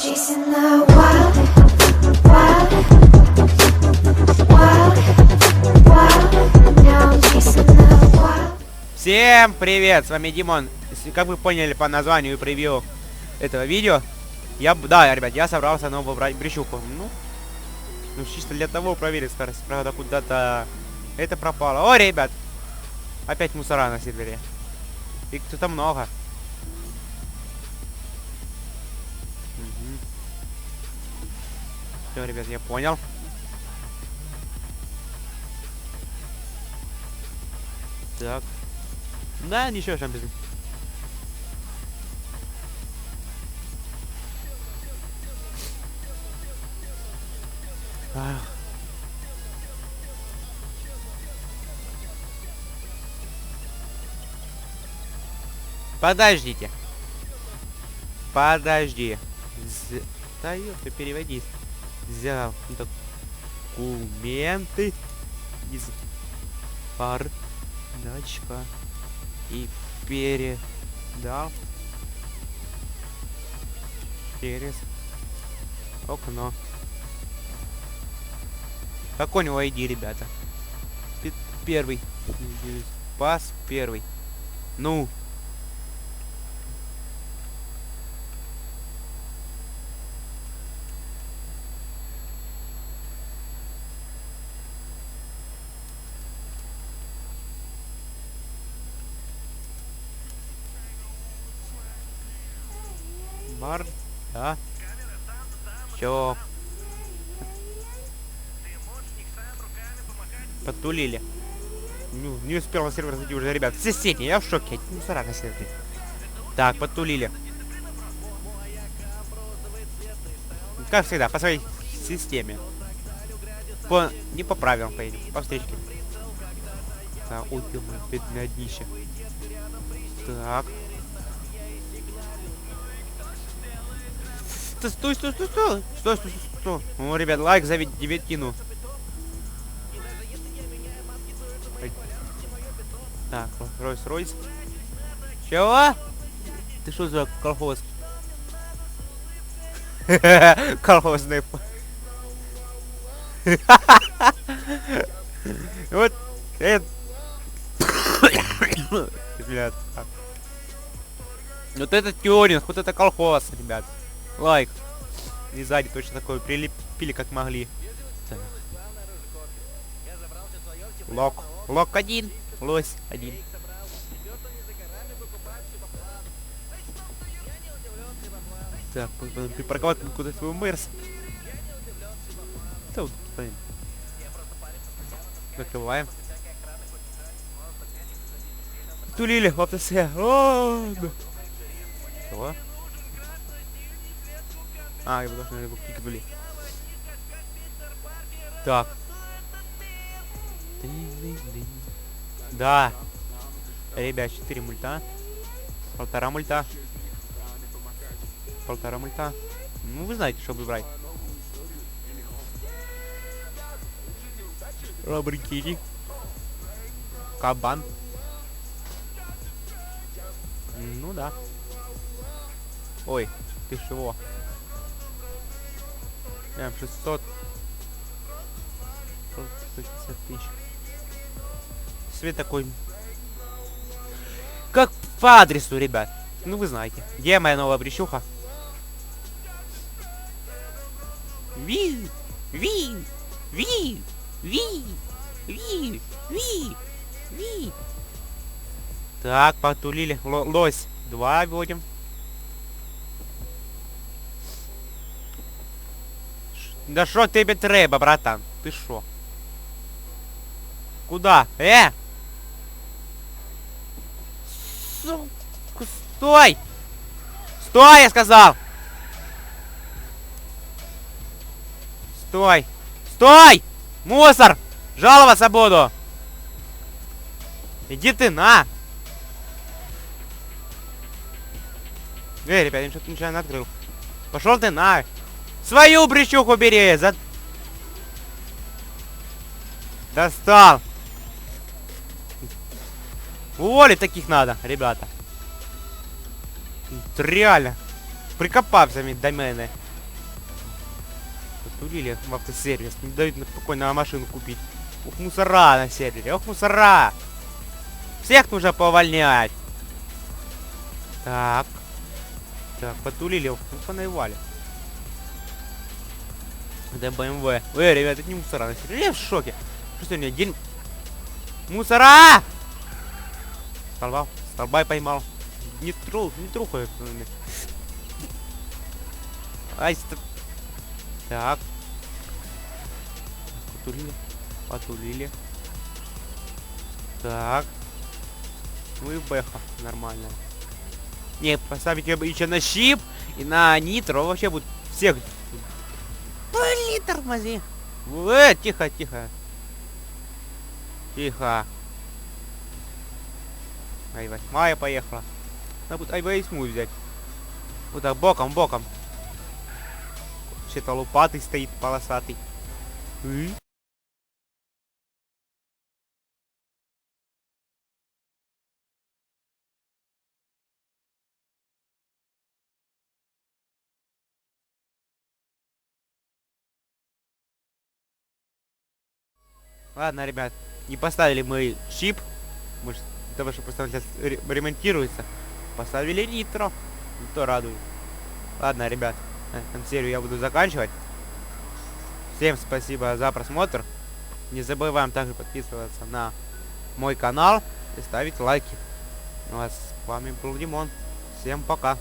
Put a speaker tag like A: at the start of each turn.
A: chasing the wild, wild, wild, wild. Now I'm chasing the wild.
B: Всем привет, с вами Димон. Как вы поняли по названию и превью этого видео, да, ребят, я собрался снова брать брючуху. Ну, чисто для того проверить скорость. Правда, куда-то это пропало. О, ребят, опять мусора на сервере. И кто-то много. Все, ребят, я понял. Так. Да, ничего, там без... Ах. Подождите. Подожди. Да ёпта, переводи. Взял документы из бардачка и передал через окно. Какой у него ID, ребята? Первый. Пас первый. Ну. Бар, да. Все. Подтулили. Не успел на сервер зайти уже, ребят. Все сети, я в шоке. Мусора на сервере. Так, подтулили. Как всегда, по своей системе. Не по правилам поедем, по встречке. Так, ой, бедное днище. Так. Стой. Стой. О, ребят, лайк за девятину. Так, Ройс. Чего? Ты что за колхоз? Колхозный. Вот это. Вот это тюнинг, вот это колхоз, ребят. Лайк. И сзади точно такое прилепили, как могли. Так. Лок один. Лось один. Так, припарковать куда-то свой Мерс. Да, вот стоим. Закрываем. Тулили в АПТС. Чего? А, его должны его кикнули. Так. Да. Ребят, 4 мульта. Полтора мульта. Ну, вы знаете, что выбрать. Робрикири. Кабан. Ну да. Ой, ты чего? Прям 600. 150 тысяч. Свет такой. Как по адресу, ребят. Ну вы знаете. Где моя новая брючуха? Ви. Так, потулили. Лось. 2 вводим. Да шо тебе треба, братан? Ты шо? Куда? Сука, стой! Стой, я сказал! Стой! Мусор! Жаловаться буду! Иди ты на! Ребят, я что-то ничего не открыл. Пошел ты на! Свою брючуху бери! Достал! Уволить таких надо, ребята. Реально. Прикопався до мене. Потулили в автосервис. Не дают спокойно машину купить. Ух, мусора на сервере. Ох, мусора. Всех нужно повольнять. Так. Так, потулили. Ну, понавали. Это БМВ. Ребят, это не мусора на сервере. Я в шоке. Что сегодня день... Мусора! Столбал. Столбай поймал. Не трухает. Ай, так. Потулили. Потулили. Так. Ну и бэха. Нормально. Не, поставить ее еще на щип и на нитро. Вообще будет всех... Блин, тормози. Тихо, тихо. Тихо. Ай, 8-я поехала. Надо будет ай-8 взять. Вот так, боком, боком. Вообще-то лопатый стоит, полосатый. Ладно, ребят, не поставили мы щип. Может, того, что просто сейчас ремонтируется. Поставили нитро. То радует. Ладно, ребят, на этом серию я буду заканчивать. Всем спасибо за просмотр. Не забываем также подписываться на мой канал и ставить лайки. Ну, а с вами был Димон. Всем пока.